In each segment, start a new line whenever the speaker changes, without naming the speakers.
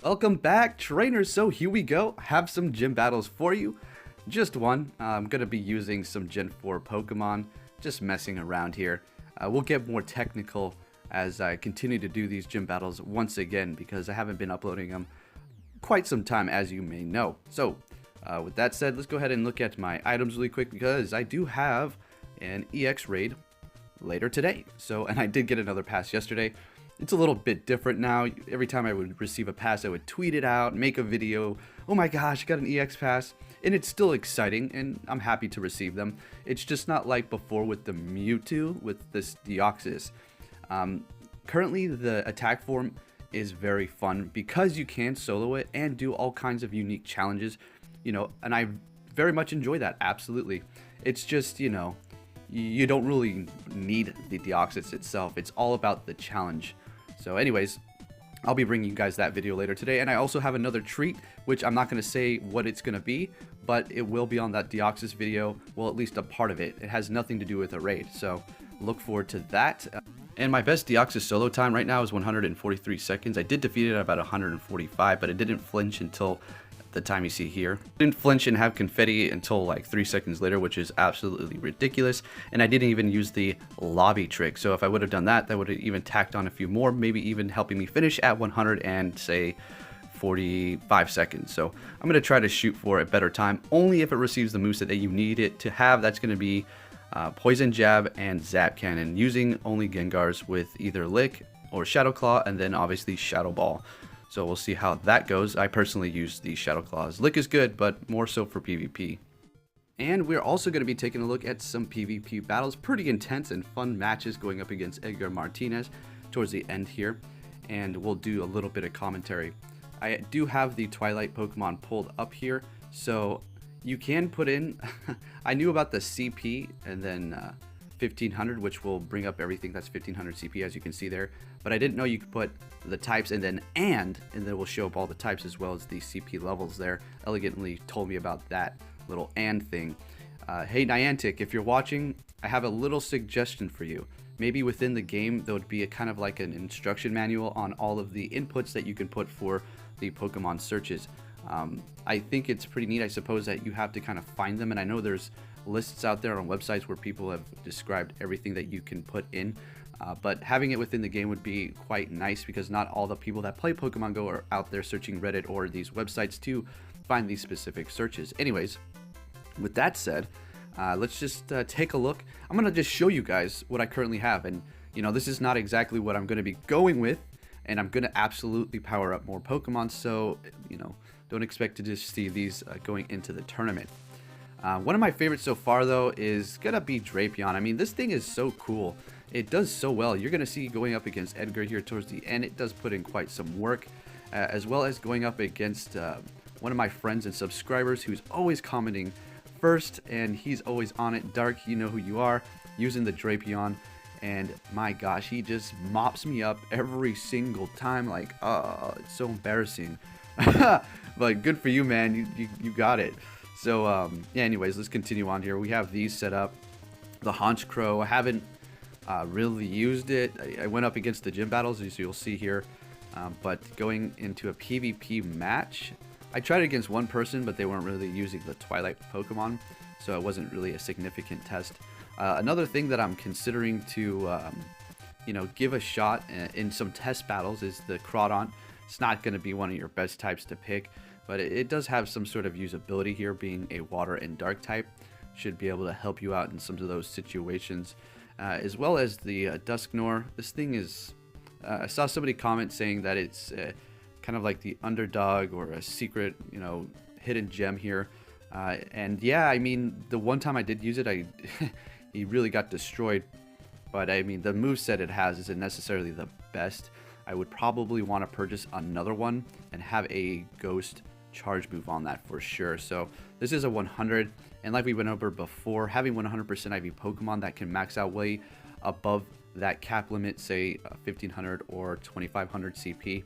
Welcome back, trainers. So here we go. Have some gym battles for you. Just one. I'm going to be using some Gen 4 Pokemon, just messing around here. We'll get more technical as I continue to do these gym battles once again because I haven't been uploading them quite some time, as you may know. So with that said, let's go ahead and look at my items really quick because I do have an EX raid later today. And I did get another pass yesterday. It's a little bit different now. Every time I would receive a pass, I would tweet it out, make a video. Oh my gosh, I got an EX pass. And it's still exciting, and I'm happy to receive them. It's just not like before with the Mewtwo, with this Deoxys. Currently, the attack form is very fun because you can solo it and do all kinds of unique challenges, and I very much enjoy that, absolutely. It's just, you don't really need the Deoxys itself. It's all about the challenge. So anyways, I'll be bringing you guys that video later today. And I also have another treat, which I'm not going to say what it's going to be, but it will be on that Deoxys video. Well, at least a part of it. It has nothing to do with a raid. So look forward to that. And my best Deoxys solo time right now is 143 seconds. I did defeat it at about 145, but it didn't flinch until the time you see here. Didn't flinch and have confetti until like 3 seconds later, which is absolutely ridiculous. And I didn't even use the lobby trick. So if I would have done that, that would have even tacked on a few more, maybe even helping me finish at 100 and say 45 seconds. So I'm going to try to shoot for a better time, only if it receives the moveset that you need it to have. That's going to be Poison Jab and Zap Cannon, using only Gengars with either Lick or Shadow Claw, and then obviously Shadow Ball. So we'll see how that goes. I personally use the Shadow Claws. Lick is good, but more so for PvP. And we're also going to be taking a look at some PvP battles. Pretty intense and fun matches going up against Edgar Martinez towards the end here. And we'll do a little bit of commentary. I do have the Twilight Pokemon pulled up here. So you can put in... I knew about the CP and then 1500, which will bring up everything that's 1500 CP, as you can see there. But I didn't know you could put the types and then it will show up all the types as well as the CP levels there. Elegantly told me about that little and thing. Hey Niantic, if you're watching, I have a little suggestion for you. Maybe within the game there would be a kind of like an instruction manual on all of the inputs that you can put for the Pokemon searches. I think it's pretty neat. I suppose that you have to kind of find them, and I know there's lists out there on websites where people have described everything that you can put in. But having it within the game would be quite nice because not all the people that play Pokemon Go are out there searching Reddit or these websites to find these specific searches. Anyways, with that said, let's just take a look. I'm going to just show you guys what I currently have. And, this is not exactly what I'm going to be going with. And I'm going to absolutely power up more Pokemon. So, don't expect to just see these going into the tournament. One of my favorites so far, though, is going to be Drapion. I mean, this thing is so cool. It does so well. You're going to see going up against Edgar here towards the end. It does put in quite some work, as well as going up against one of my friends and subscribers who's always commenting first, and he's always on it. Dark, you know who you are, using the Drapion. And my gosh, he just mops me up every single time. Like, it's so embarrassing. But good for you, man. You got it. So, yeah, anyways, let's continue on here. We have these set up. The Haunch Crow, I haven't really used it. I went up against the gym battles, as you'll see here. But going into a PvP match, I tried it against one person, but they weren't really using the Twilight Pokemon. So it wasn't really a significant test. Another thing that I'm considering to, give a shot in some test battles is the Crawdaunt. It's not going to be one of your best types to pick, but it does have some sort of usability here, being a water and dark type. Should be able to help you out in some of those situations. As well as the Dusknoir. This thing is, I saw somebody comment saying that it's kind of like the underdog or a secret, hidden gem here. And yeah, I mean, the one time I did use it, he really got destroyed. But I mean, the moveset it has isn't necessarily the best. I would probably want to purchase another one and have a ghost charge move on that for sure. So this is a 100, and like we went over before, having 100% IV Pokemon that can max out way above that cap limit, say 1500 or 2500 CP,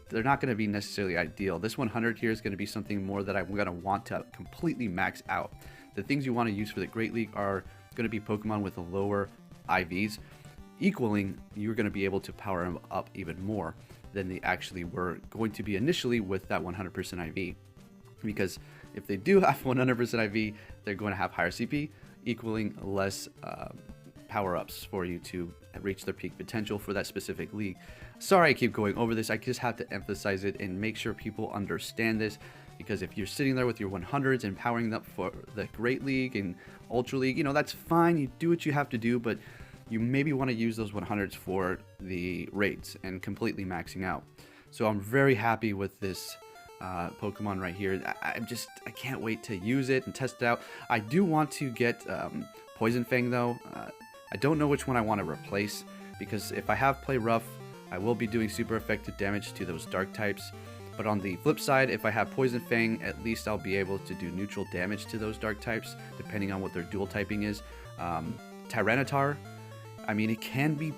they're not going to be necessarily ideal. This 100 here is going to be something more that I'm going to want to completely max out. The things you want to use for the Great League are going to be Pokemon with lower IVs, equaling you're going to be able to power them up even more. than they actually were going to be initially with that 100% IV. Because if they do have 100% IV, they're going to have higher CP, equaling less power-ups for you to reach their peak potential for that specific league. Sorry I keep going over this, I just have to emphasize it and make sure people understand this, because if you're sitting there with your 100s and powering up for the Great League and Ultra League, you know, that's fine, you do what you have to do, but you maybe want to use those 100s for the raids and completely maxing out. So I'm very happy with this Pokemon right here. I can't wait to use it and test it out. I do want to get Poison Fang though. I don't know which one I want to replace, because if I have Play Rough, I will be doing super effective damage to those dark types. But on the flip side, if I have Poison Fang, at least I'll be able to do neutral damage to those dark types, depending on what their dual typing is. Tyranitar, I mean, it can be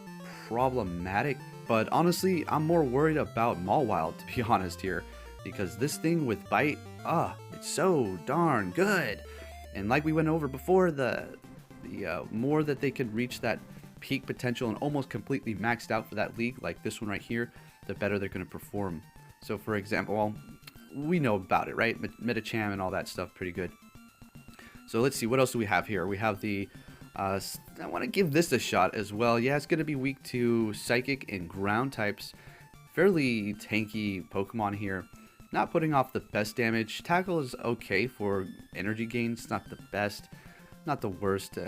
problematic, but honestly, I'm more worried about Mawile, to be honest here, because this thing with Bite, it's so darn good. And like we went over before, the more that they can reach that peak potential and almost completely maxed out for that league, like this one right here, the better they're going to perform. So for example, well, we know about it, right? Medicham and all that stuff, pretty good. So let's see, what else do we have here? We have the, I want to give this a shot as well. Yeah, it's going to be weak to Psychic and Ground types. Fairly tanky Pokemon here. Not putting off the best damage. Tackle is okay for energy gains, not the best. Not the worst,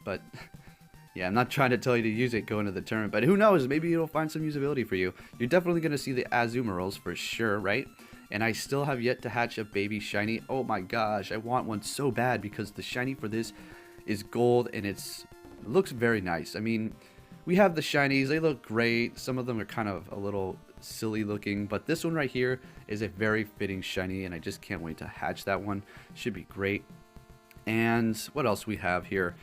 but yeah, I'm not trying to tell you to use it going into the tournament, but who knows, maybe it'll find some usability for you. You're definitely going to see the Azumarill for sure, right? And I still have yet to hatch a baby shiny. Oh my gosh, I want one so bad, because the shiny for this is gold and it looks very nice. I mean, we have the shinies, they look great. Some of them are kind of a little silly looking, but this one right here is a very fitting shiny, and I just can't wait to hatch that one. Should be great. And what else we have here?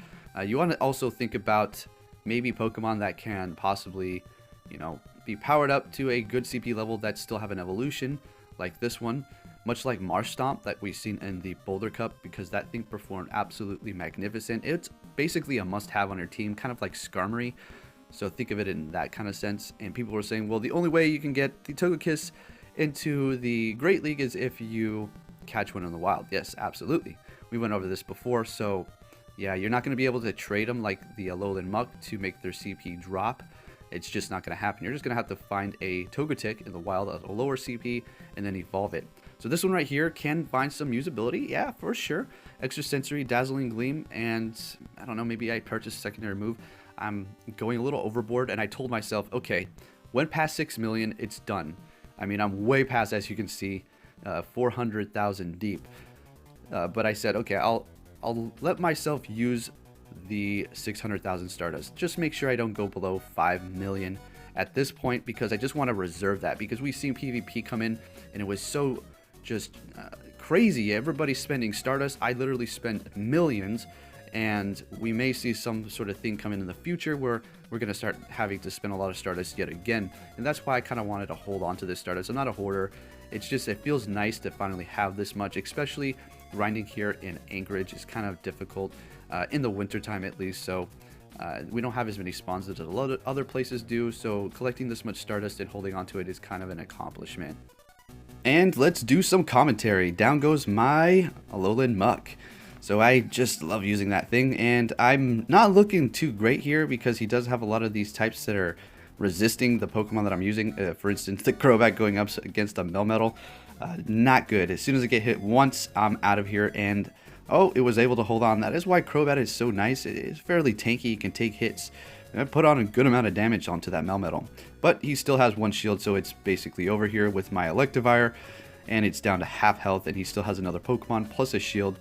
You want to also think about maybe Pokemon that can possibly, you know, be powered up to a good CP level that still have an evolution, like this one, much like Marshtomp that we've seen in the Boulder Cup, because that thing performed absolutely magnificent. It's basically a must-have on your team, kind of like Skarmory. So think of it in that kind of sense. And people were saying, well, the only way you can get the Togekiss into the Great League is if you catch one in the wild. Yes, absolutely. We went over this before, so yeah, you're not going to be able to trade them like the Alolan Muck to make their CP drop. It's just not going to happen. You're just going to have to find a Togetic in the wild at a lower CP and then evolve it. So this one right here can find some usability, yeah, for sure. Extrasensory, Dazzling Gleam, and I don't know, maybe I purchased a secondary move. I'm going a little overboard, and I told myself, okay, went past 6 million, it's done. I mean, I'm way past, as you can see, 400,000 deep. But I said, okay, I'll let myself use the 600,000 Stardust. Just make sure I don't go below 5 million at this point, because I just want to reserve that, because we've seen PvP come in and it was so just crazy. Everybody's spending Stardust. I literally spent millions, and we may see some sort of thing come in the future where we're going to start having to spend a lot of Stardust yet again. And that's why I kind of wanted to hold on to this Stardust. I'm not a hoarder. It's just, it feels nice to finally have this much, especially grinding here in Anchorage is kind of difficult in the winter time at least. So we don't have as many spawns as a lot of other places do. So collecting this much Stardust and holding on to it is kind of an accomplishment. And let's do some commentary. Down goes my Alolan Muck. So I just love using that thing, and I'm not looking too great here because he does have a lot of these types that are resisting the Pokemon that I'm using. For instance, the Crobat going up against a Melmetal. Not good. As soon as I get hit once, I'm out of here, and oh, it was able to hold on. That is why Crobat is so nice. It is fairly tanky. It can take hits. And I put on a good amount of damage onto that Melmetal. But he still has one shield, so it's basically over here with my Electivire, and it's down to half health, and he still has another Pokemon plus a shield.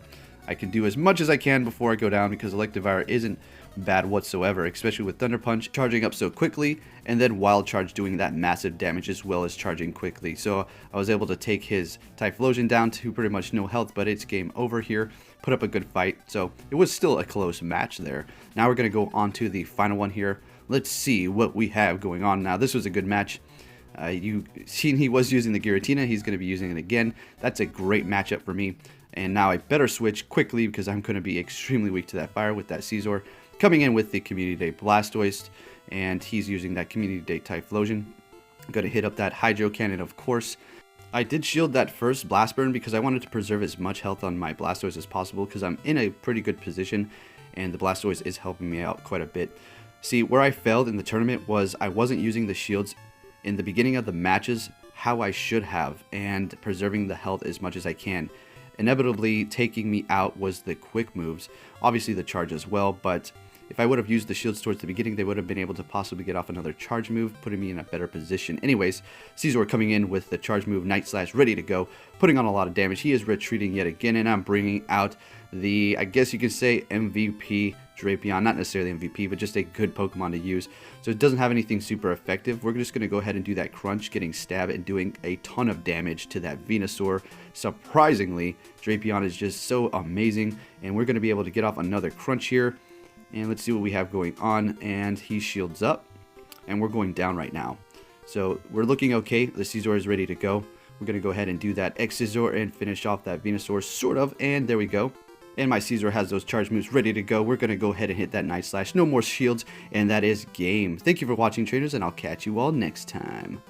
I can do as much as I can before I go down, because Electivire isn't bad whatsoever, especially with Thunder Punch charging up so quickly, and then Wild Charge doing that massive damage as well as charging quickly. So I was able to take his Typhlosion down to pretty much no health, but it's game over here. Put up a good fight, so it was still a close match there. Now we're going to go on to the final one here. Let's see what we have going on now. This was a good match. You seen he was using the Giratina. He's going to be using it again. That's a great matchup for me. And now I better switch quickly because I'm going to be extremely weak to that fire with that Scizor. Coming in with the Community Day Blastoise, and he's using that Community Day Typhlosion. I'm going to hit up that Hydro Cannon, of course. I did shield that first Blast Burn because I wanted to preserve as much health on my Blastoise as possible because I'm in a pretty good position and the Blastoise is helping me out quite a bit. See, where I failed in the tournament was I wasn't using the shields in the beginning of the matches how I should have and preserving the health as much as I can. Inevitably taking me out was the quick moves, obviously the charge as well, but if I would have used the shields towards the beginning, they would have been able to possibly get off another charge move, putting me in a better position. Anyways, Scizor coming in with the charge move, Night Slash, ready to go, putting on a lot of damage. He is retreating yet again, and I'm bringing out the, I guess you could say, MVP Drapion. Not necessarily MVP, but just a good Pokemon to use. So it doesn't have anything super effective. We're just going to go ahead and do that crunch, getting stab and doing a ton of damage to that Venusaur. Surprisingly, Drapion is just so amazing, and we're going to be able to get off another crunch here. And let's see what we have going on. And he shields up. And we're going down right now. So we're looking okay. The Scizor is ready to go. We're going to go ahead and do that X-Scizor and finish off that Venusaur, sort of. And there we go. And my Scizor has those charge moves ready to go. We're going to go ahead and hit that Night Slash. No more shields. And that is game. Thank you for watching, trainers. And I'll catch you all next time.